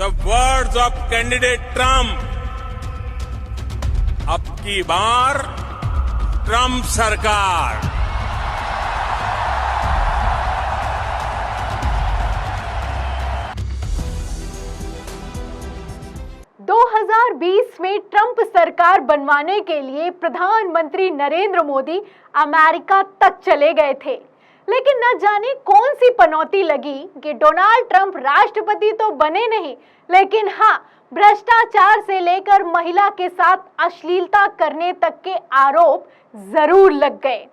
The words of candidate Trump. अब की बार Trump सरकार। 2020 में ट्रंप सरकार बनवाने के लिए प्रधानमंत्री नरेंद्र मोदी अमेरिका तक चले गए थे, लेकिन न जाने कौन सी पनौती लगी कि डोनाल्ड ट्रंप राष्ट्रपति तो बने नहीं, लेकिन हाँ, भ्रष्टाचार से लेकर महिला के साथ अश्लीलता करने तक के आरोप जरूर लग गए।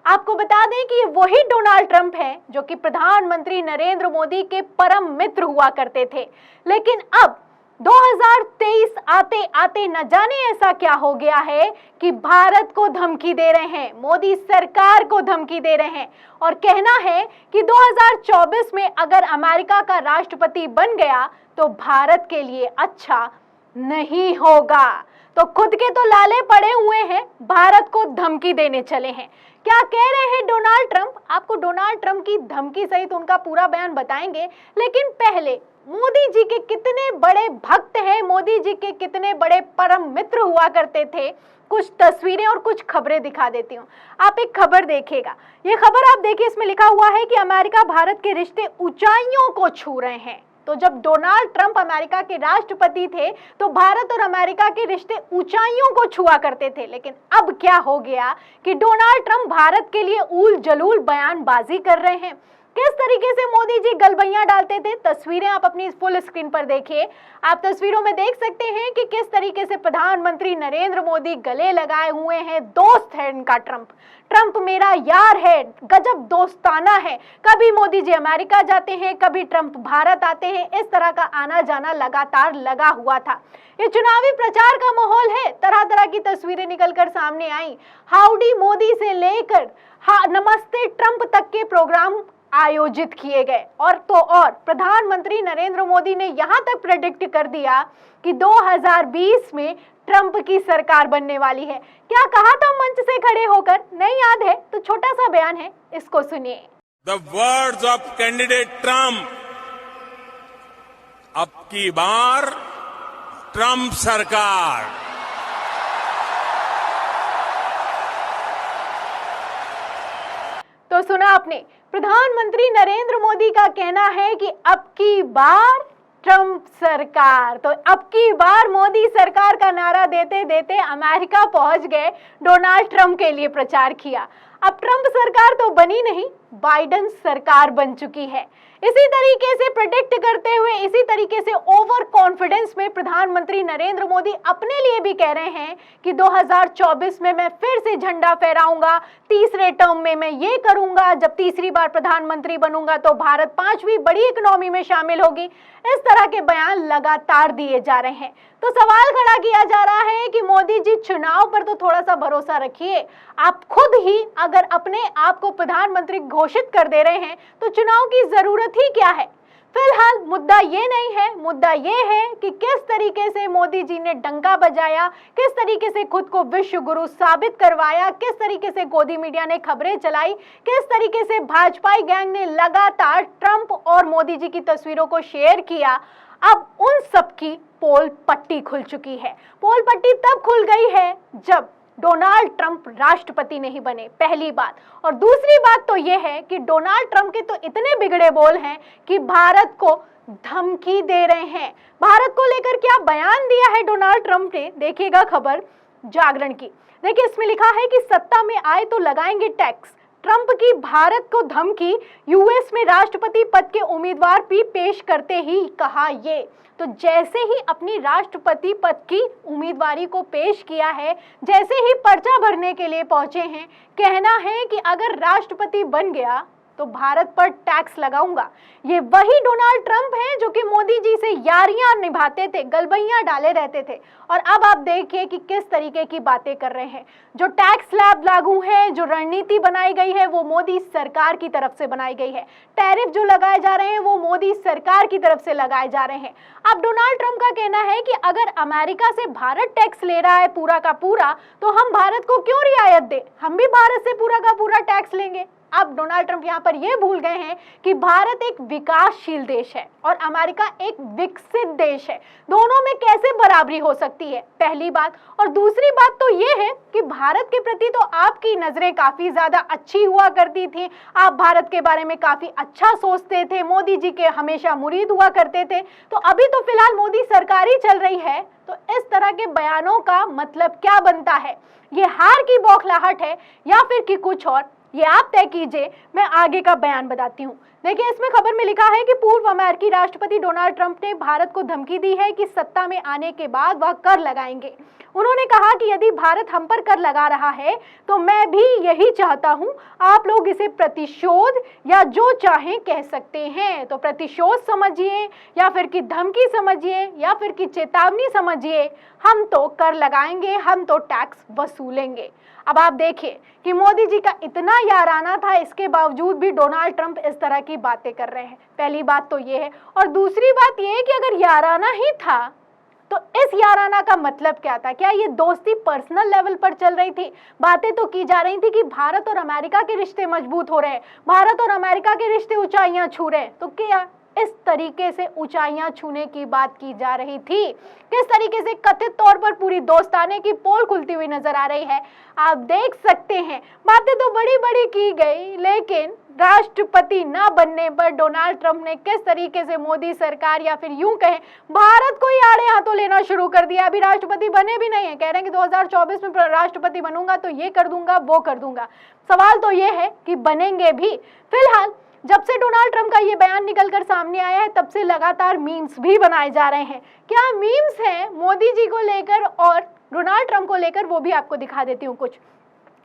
आपको बता दें कि ये वही डोनाल्ड ट्रंप हैं जो कि प्रधानमंत्री नरेंद्र मोदी के परम मित्र हुआ करते थे, लेकिन अब 2023 आते आते न जाने ऐसा क्या हो गया है कि भारत को धमकी दे रहे हैं, मोदी सरकार को धमकी दे रहे हैं और कहना है कि 2024 में अगर अमेरिका का राष्ट्रपति बन गया तो भारत के लिए अच्छा नहीं होगा। तो खुद के तो लाले पड़े हुए हैं, भारत को धमकी देने चले हैं। क्या कह रहे हैं डोनाल्ड ट्रंप? आपको डोनाल्ड ट्रंप की धमकी सहित उनका पूरा बयान बताएंगे, लेकिन पहले मोदी जी के कितने बड़े भक्त हैं, मोदी जी के कितने बड़े परम मित्र हुआ करते थे, कुछ तस्वीरें और कुछ खबरें दिखा देती हूँ। आप एक खबर देखिएगा, ये खबर आप देखिए, इसमें लिखा हुआ है कि अमेरिका भारत के रिश्ते ऊंचाइयों को छू रहे हैं। तो जब डोनाल्ड ट्रंप अमेरिका के राष्ट्रपति थे तो भारत और अमेरिका के रिश्ते ऊंचाइयों को छुआ करते थे, लेकिन अब क्या हो गया कि डोनाल्ड ट्रंप भारत के लिए ऊल जलूल बयानबाजी कर रहे हैं। किस तरीके से मोदी जी गलबैयां डालते थे, तस्वीरें आप अपनी फुल स्क्रीन पर देखिए। आप तस्वीरों में देख सकते हैं कि किस तरीके से प्रधानमंत्री नरेंद्र मोदी गले लगाए हुए हैं, दोस्त है इनका ट्रंप। ट्रंप मेरा यार है, गजब दोस्ताना है। कभी मोदी जी अमेरिका जाते हैं, कभी ट्रंप भारत आते हैं, इस तरह का आना जाना लगातार लगा हुआ था। ये चुनावी प्रचार का माहौल है, तरह तरह की तस्वीरें निकलकर सामने आई। हाउडी मोदी से लेकर नमस्ते ट्रंप तक के प्रोग्राम आयोजित किए गए और तो और प्रधानमंत्री नरेंद्र मोदी ने यहां तक प्रेडिक्ट कर दिया कि 2020 में ट्रंप की सरकार बनने वाली है। क्या कहा था मंच से खड़े होकर, नहीं याद है तो छोटा सा बयान है, इसको सुनिए। The words of candidate Trump. अब की बार ट्रंप सरकार। तो सुना आपने, प्रधानमंत्री नरेंद्र मोदी का कहना है कि अब की बार ट्रंप सरकार। तो अब की बार मोदी सरकार का नारा देते देते अमेरिका पहुंच गए, डोनाल्ड ट्रंप के लिए प्रचार किया। अब ट्रंप सरकार तो बनी नहीं, बाइडेन सरकार बन चुकी है। इसी तरीके से प्रेडिक्ट करते हुए, इसी तरीके से ओवर कॉन्फिडेंस में प्रधानमंत्री नरेंद्र मोदी अपने लिए भी कह रहे हैं कि 2024 में मैं फिर से झंडा फहराऊंगा, तीसरे टर्म में मैं ये करूंगा, जब तीसरी बार प्रधानमंत्री बनूंगा तो भारत 5वीं बड़ी इकोनॉमी में शामिल होगी। इस तरह के बयान लगातार दिए जा रहे हैं। तो सवाल खड़ा किया जा रहा है कि मोदी जी चुनाव पर तो थोड़ा सा भरोसा रखिए। आप खुद ही अगर अपने आप को प्रधानमंत्री घोषित कर दे रहे हैं तो चुनाव की जरूरत ही क्या है। फिलहाल मुद्दा ये नहीं है, मुद्दा ये है कि किस तरीके से मोदी जी ने डंका बजाया, किस तरीके से खुद को विश्व गुरु साबित करवाया, किस तरीके से गोदी मीडिया ने खबरें चलाई, किस तरीके से भाजपाई गैंग ने लगातार ट्रंप और मोदी जी की तस्वीरों को शेयर किया। अब उन सब की पोल पट्टी खुल चुकी है। पोल पट्टी तब खुल गई है जब डोनाल्ड ट्रंप राष्ट्रपति नहीं बने, पहली बात। और दूसरी बात तो यह है कि डोनाल्ड ट्रंप के तो इतने बिगड़े बोल हैं कि भारत को धमकी दे रहे हैं। भारत को लेकर क्या बयान दिया है डोनाल्ड ट्रंप ने, देखिएगा खबर जागरण की। देखिए, इसमें लिखा है कि सत्ता में आए तो लगाएंगे टैक्स। ट्रंप की भारत को धमकी, यूएस में राष्ट्रपति पद के उम्मीदवार भी पेश करते ही कहा ये। तो जैसे ही अपनी राष्ट्रपति पद की उम्मीदवारी को पेश किया है, जैसे ही पर्चा भरने के लिए पहुंचे हैं, कहना है कि अगर राष्ट्रपति बन गया तो भारत पर टैक्स लगाऊंगा। ये वही डोनाल्ड ट्रंप हैं जो कि मोदी जी से यारियां निभाते थे, गलबैयां डाले रहते थे, और अब आप देखिए कि किस तरीके की बातें कर रहे हैं। जो टैक्स स्लैब लागू है, जो रणनीति बनाई गई है, वो मोदी सरकार की तरफ से बनाई गई है। टैरिफ जो लगाए जा रहे हैं वो मोदी सरकार की तरफ से लगाए जा रहे हैं। अब डोनाल्ड ट्रंप का कहना है कि अगर अमेरिका से भारत टैक्स ले रहा है पूरा का पूरा, तो हम भारत को क्यों रियायत दें, हम भी भारत से पूरा का पूरा टैक्स लेंगे। अब डोनाल्ड ट्रंप यहाँ पर यह भूल गए हैं कि भारत एक विकासशील देश है और अमेरिका एक विकसित देश है। दोनों में कैसे बराबरी हो सकती है, पहली बात। और दूसरी बात तो ये है कि भारत के प्रति तो आपकी नजरें काफी ज्यादा अच्छी हुआ करती थी, आप भारत के बारे में काफी अच्छा सोचते थे, मोदी जी के हमेशा मुरीद हुआ करते थे। तो अभी तो फिलहाल मोदी सरकार ही चल रही है, तो इस तरह के बयानों का मतलब क्या बनता है? ये हार की बौखलाहट है या फिर कि कुछ और, ये आप तय कीजिए। मैं आगे का बयान बताती हूँ। देखिए, इसमें खबर में लिखा है कि पूर्व अमेरिकी राष्ट्रपति डोनाल्ड ट्रंप ने भारत को धमकी दी है कि सत्ता में आने के बाद वह कर लगाएंगे। उन्होंने कहा कि यदि भारत हम पर कर लगा रहा है तो मैं भी यही चाहता हूं। आप लोग इसे प्रतिशोध या जो चाहें कह सकते हैं। तो प्रतिशोध समझिए या फिर कि धमकी समझिए या फिर कि चेतावनी समझिए, हम तो कर लगाएंगे, हम तो टैक्स वसूलेंगे। अब आप देखिए कि मोदी जी का इतना याराना था, इसके बावजूद भी डोनाल्ड ट्रंप इस तरह की बातें कर रहे हैं। पहली बात तो ये है। और दूसरी बात ये है कि अगर याराना ही था तो इस याराना का मतलब क्या था? क्या ये दोस्ती पर्सनल लेवल पर चल रही थी? बातें तो की जा रही थी कि भारत और अमेरिका के रिश्ते मजबूत हो रहे हैं, भारत और अमेरिका के रिश्ते ऊंचाइयां छू रहे हैं। तो क्या इस तरीके से ऊंचाइयां छूने की बात की जा रही थी? किस तरीके से कथित तौर पर पूरी दोस्ताने की पोल खुलती हुई नजर आ रही है, आप देख सकते हैं। बातें तो बड़ी बड़ी की गई, लेकिन राष्ट्रपति ना बनने पर डोनाल्ड ट्रंप ने किस तरीके से मोदी सरकार या फिर यूं कहें भारत को ही आड़े हाथों लेना शुरू कर दिया। अभी राष्ट्रपति बने भी नहीं है, कह रहे हैं कि 2024 में राष्ट्रपति बनूंगा तो ये कर दूंगा, वो कर दूंगा। सवाल तो ये है कि बनेंगे भी? फिलहाल जब से डोनाल्ड ट्रंप का ये बयान निकलकर सामने आया है, तब से लगातार मीम्स भी बनाए जा रहे हैं। क्या मीम्स हैं मोदी जी को लेकर और डोनाल्ड ट्रंप को लेकर, वो भी आपको दिखा देती हूँ कुछ।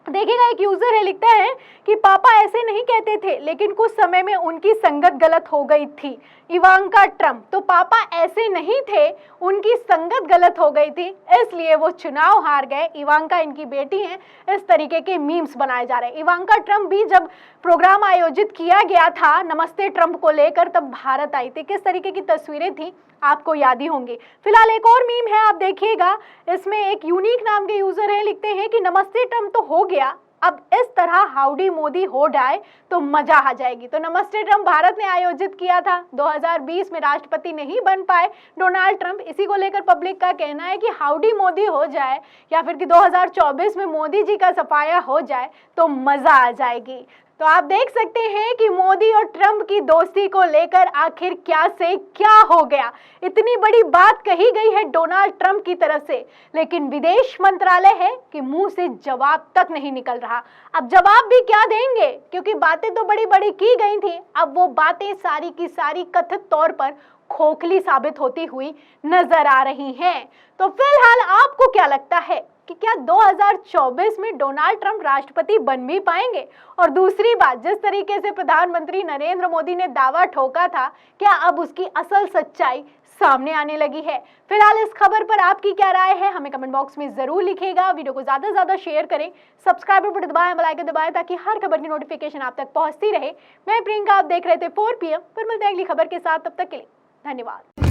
देखिएगा, एक यूजर है, लिखता है कि पापा ऐसे नहीं कहते थे, लेकिन कुछ समय में उनकी संगत गलत हो गई थी। इवांका ट्रंप, तो पापा ऐसे नहीं थे, उनकी संगत गलत हो गई थी, इसलिए वो चुनाव हार गए। इवांका इनकी बेटी हैं। इस तरीके के मीम्स बनाए जा रहे हैं। इवांका ट्रंप भी जब प्रोग्राम आयोजित किया गया था नमस्ते ट्रंप को लेकर, तब भारत आई थी। किस तरीके की तस्वीरें थी आपको याद ही होंगी। फिलहाल एक और मीम है, आप देखिएगा। इसमें एक यूनिक नाम के यूजर है, लिखते हैं कि नमस्ते ट्रंप तो हो गया, अब इस तरह हाउडी मोदी हो जाए तो मजा आ जाएगी। तो नमस्ते ट्रंप भारत ने आयोजित किया था, 2020 में राष्ट्रपति नहीं बन पाए डोनाल्ड ट्रंप। इसी को लेकर पब्लिक का कहना है कि हाउडी मोदी हो जाए या फिर कि 2024 में मोदी जी का सफाया हो जाए तो मजा आ जाएगी। तो आप देख सकते हैं कि मोदी और ट्रंप की दोस्ती को लेकर आखिर क्या से क्या हो गया। इतनी बड़ी बात कही गई है डोनाल्ड ट्रंप की तरफ से, लेकिन विदेश मंत्रालय है कि मुंह से जवाब तक नहीं निकल रहा। अब जवाब भी क्या देंगे, क्योंकि बातें तो बड़ी बड़ी की गई थी, अब वो बातें सारी की सारी कथित तौर पर खोखली साबित होती हुई नजर आ रही हैं। तो फिलहाल आपको क्या लगता है कि क्या 2024 में डोनाल्ड ट्रंप राष्ट्रपति बन भी पाएंगे? और दूसरी बात, जिस तरीके से प्रधानमंत्री नरेंद्र मोदी ने दावा ठोका था, क्या अब उसकी असल सच्चाई सामने आने लगी है? फिलहाल इस खबर पर आपकी क्या राय है, हमें कमेंट बॉक्स में जरूर लिखिएगा। वीडियो को ज्यादा से ज्यादा शेयर करें, सब्सक्राइब बटन दबाएं, बेल आइकन दबाएं, ताकि हर खबर की नोटिफिकेशन आप तक पहुंचती रहे। मैं प्रियंका, आप देख रहे थे 4 PM। फिर मिलते हैं अगली खबर के साथ, तब तक के लिए धन्यवाद।